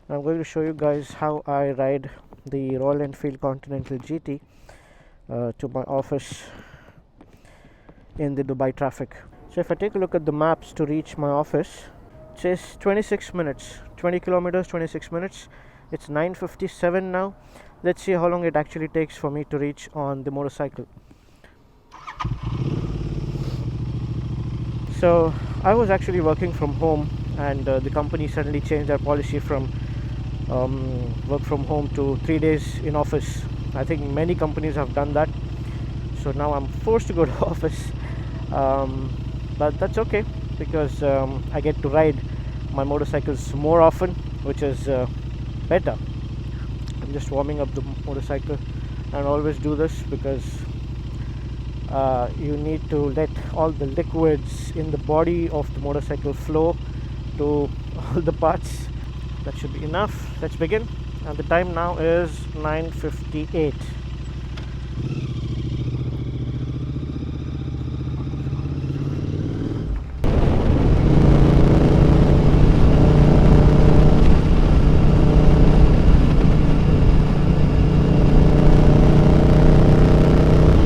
I'm going to show you guys how I ride the Royal Enfield Continental GT to my office in the Dubai traffic. So if I take a look at the maps to reach my office, it says 26 minutes, 20 kilometers, 26 minutes. It's 9:57 now. Let's see how long it actually takes for me to reach on the motorcycle. So I was actually working from home, and the company suddenly changed their policy from work from home to 3 days in office. I think many companies have done that, so now I'm forced to go to office, but that's okay because I get to ride my motorcycles more often, which is better. I'm just warming up the motorcycle, and always do this because you need to let all the liquids in the body of the motorcycle flow to all the parts. That should be enough. Let's begin. And the time now is 9:58.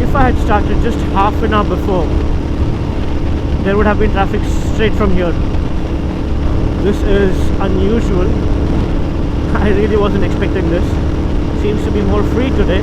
If I had started just half an hour before, there would have been traffic straight from here. This is unusual. I really wasn't expecting this. Seems to be more free today,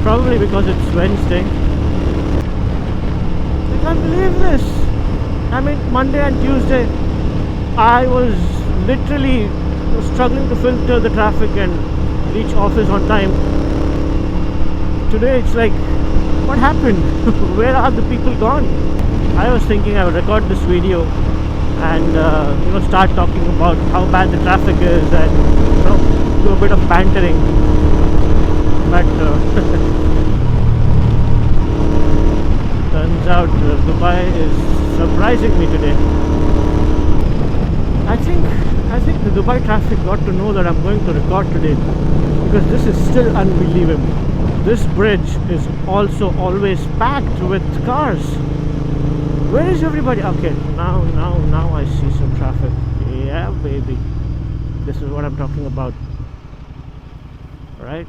probably because it's Wednesday. I can't believe this. I mean, Monday and Tuesday I was literally struggling to filter the traffic and reach office on time. Today it's like, what happened? Where are the people gone? I was thinking I would record this video and start talking about how bad the traffic is and do a bit of bantering, but turns out Dubai is surprising me today. I think the Dubai traffic got to know that I'm going to record today, because this is still unbelievable. This bridge is also always packed with cars. Where is everybody? Okay, now I see some traffic. Yeah, baby. This is what I'm talking about. Right?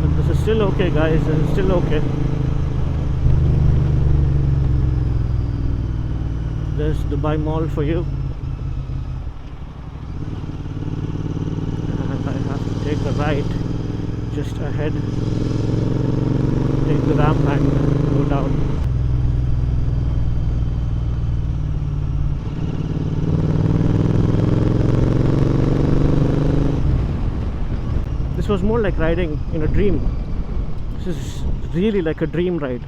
But this is still okay, guys. This is still okay. There's Dubai Mall for you, and I have to take a right just ahead, take the ramp and go down. This was more like riding in a dream. This is really like a dream ride.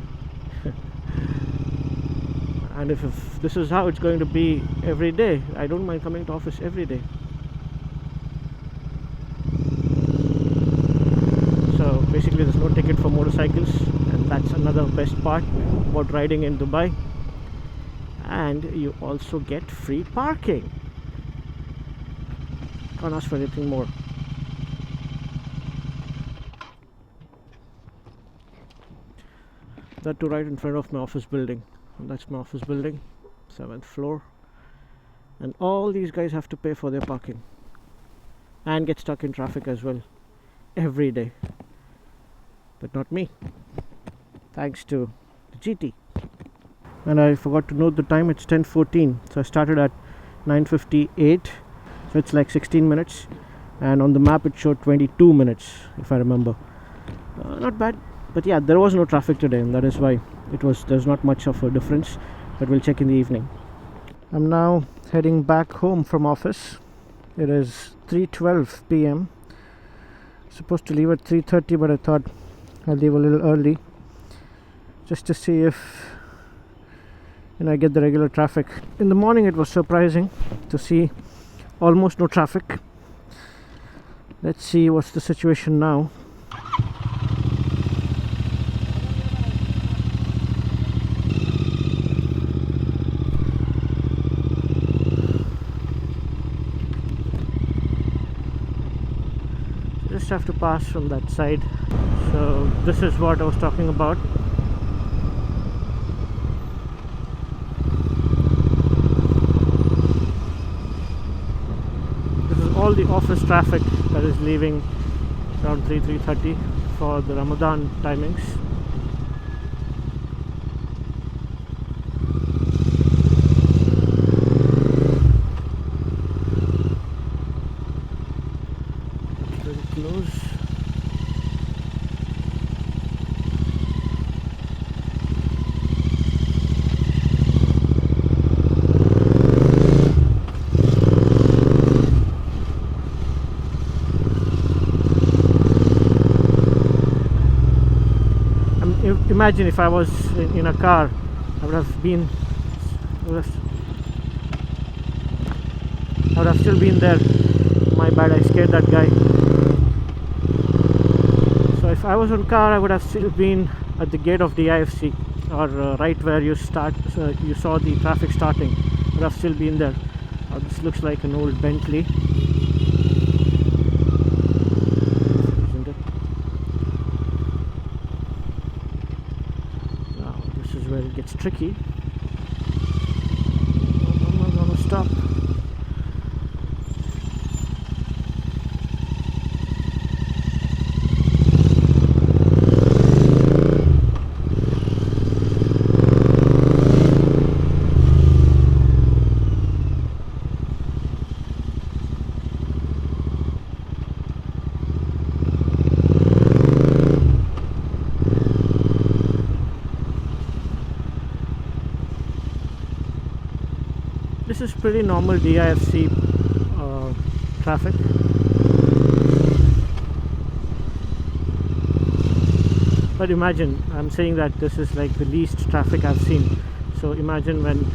And if this is how it's going to be every day, I don't mind coming to office every day. So basically there's no ticket for motorcycles, and that's another best part about riding in Dubai. And you also get free parking. Can't ask for anything more. That to right in front of my office building. And that's my office building, 7th floor, and all these guys have to pay for their parking and get stuck in traffic as well every day, but not me, thanks to the GT. And I forgot to note the time. It's 10:14, so I started at 9:58, so it's like 16 minutes, and on the map it showed 22 minutes if I remember. Not bad. But yeah, there was no traffic today, and that is why there's not much of a difference, but we'll check in the evening. I'm now heading back home from office. It is 3:12 p.m. Supposed to leave at 3:30, but I thought I'll leave a little early just to see if I get the regular traffic. In the morning it was surprising to see almost no traffic. Let's see what's the situation now. just have to pass from that side. So this is what I was talking about. This is all the office traffic that is leaving around 3:30 for the Ramadan timings. Very close. Imagine if I was in a car, I would have still been there. My bad, I scared that guy. So if I was on car, I would have still been at the gate of the IFC, or right where you start. You saw the traffic starting. I would have still been there. This looks like an old Bentley. Where it gets tricky. I'm not gonna stop. This is pretty normal DIFC traffic. But imagine, I'm saying that this is like the least traffic I've seen. So imagine when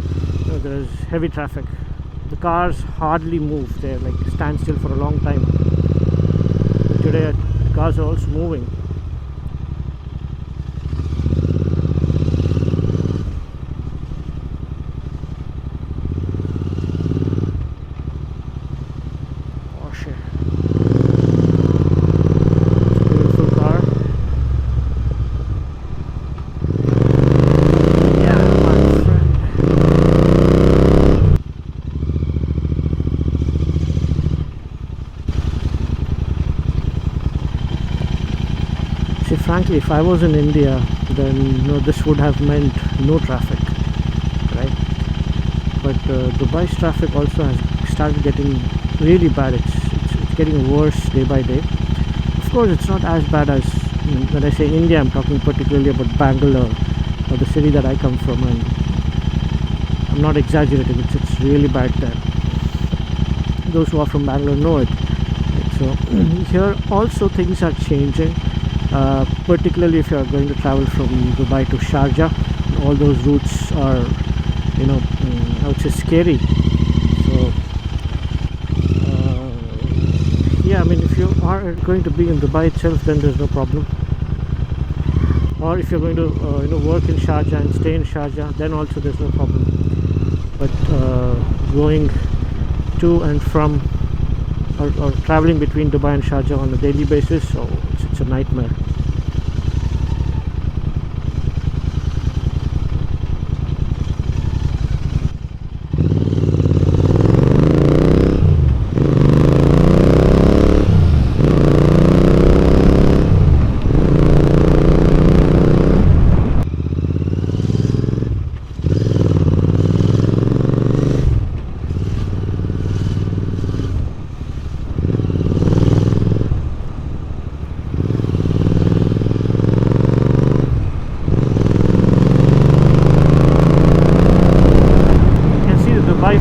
there is heavy traffic. The cars hardly move. They like stand still for a long time. But today the cars are also moving. Frankly, if I was in India, then this would have meant no traffic, right? But Dubai's traffic also has started getting really bad. It's getting worse day by day. Of course, it's not as bad as when I say India. I'm talking particularly about Bangalore, or the city that I come from, and I'm not exaggerating. It's really bad there. Those who are from Bangalore know it. So here also things are changing. Particularly if you are going to travel from Dubai to Sharjah, all those routes are, I would say scary. So yeah, I mean, if you are going to be in Dubai itself, then there's no problem. Or if you're going to work in Sharjah and stay in Sharjah, then also there's no problem. But going to and from or traveling between Dubai and Sharjah on a daily basis, so it's a nightmare.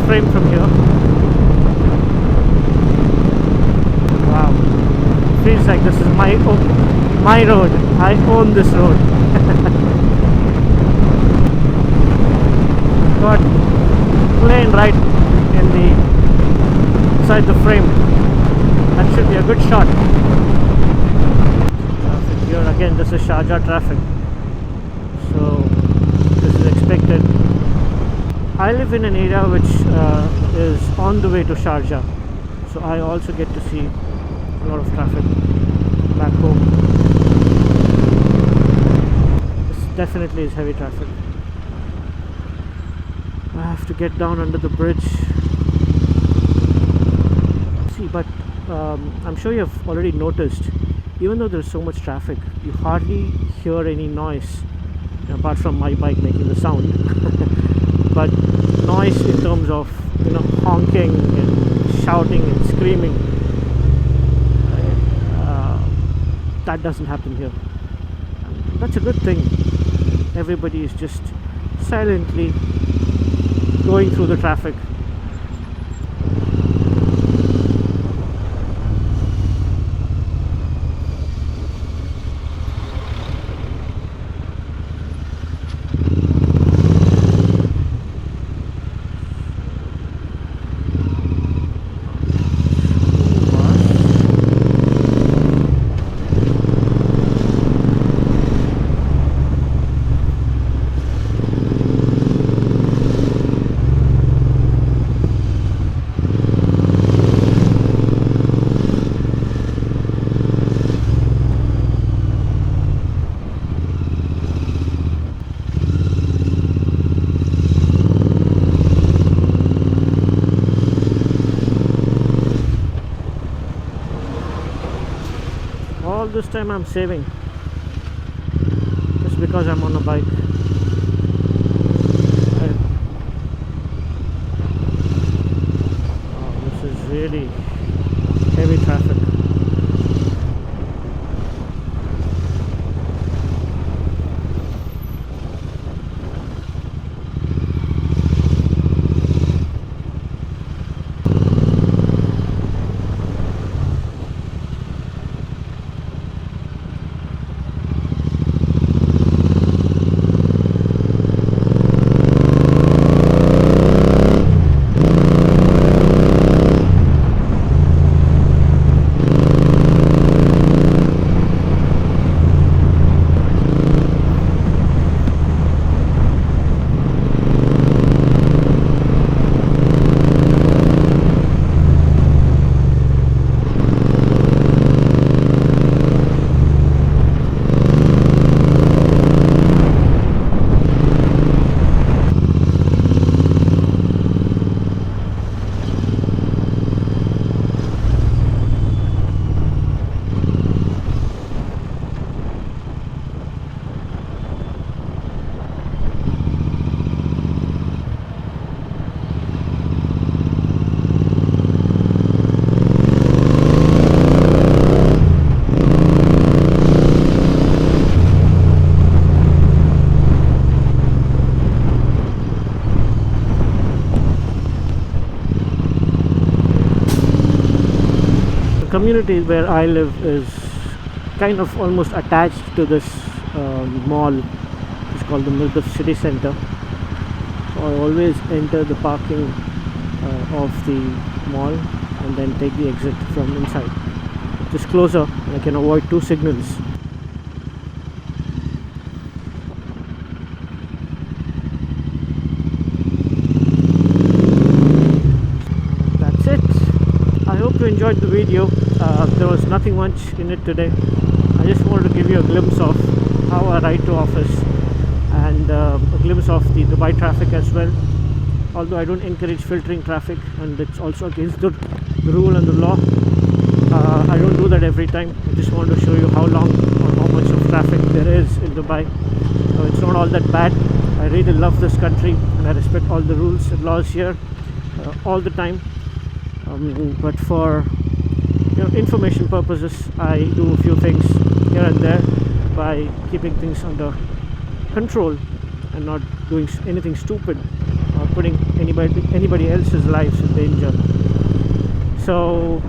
Frame from here. Wow, feels like this is my road. I own this road. Got plane right in the inside the frame. That should be a good shot. Traffic here again. This is Sharjah traffic, so this is expected. I live in an area which is on the way to Sharjah, so I also get to see a lot of traffic. back home. This definitely is heavy traffic. I have to get down under the bridge. See, but I'm sure you've already noticed, even though there's so much traffic, you hardly hear any noise apart from my bike making the sound. But noise in terms of, you know, honking and shouting and screaming, that doesn't happen here. That's a good thing. Everybody is just silently going through the traffic. All this time I'm saving just because I'm on a bike. Oh, this is really heavy traffic. Community where I live is kind of almost attached to this mall. It's called the Milton City Center. So I always enter the parking of the mall and then take the exit from inside. Just closer, I can avoid two signals. That's it. I hope you enjoyed the video. There was nothing much in it today. I just wanted to give you a glimpse of how I ride to office and a glimpse of the Dubai traffic as well. Although I don't encourage filtering traffic, and it's also against the rule and the law. I don't do that every time. I just want to show you how long or how much of traffic there is in Dubai. It's not all that bad. I really love this country and I respect all the rules and laws here all the time. But for information purposes, I do a few things here and there by keeping things under control and not doing anything stupid or putting anybody else's lives in danger. So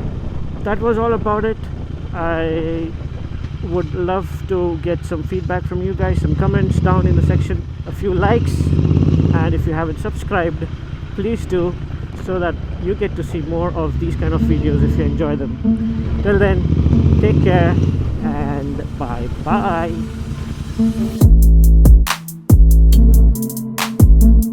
that was all about it. I would love to get some feedback from you guys, some comments down in the section, a few likes, and if you haven't subscribed, please do, so that you get to see more of these kind of videos if you enjoy them. Till then, take care and bye bye.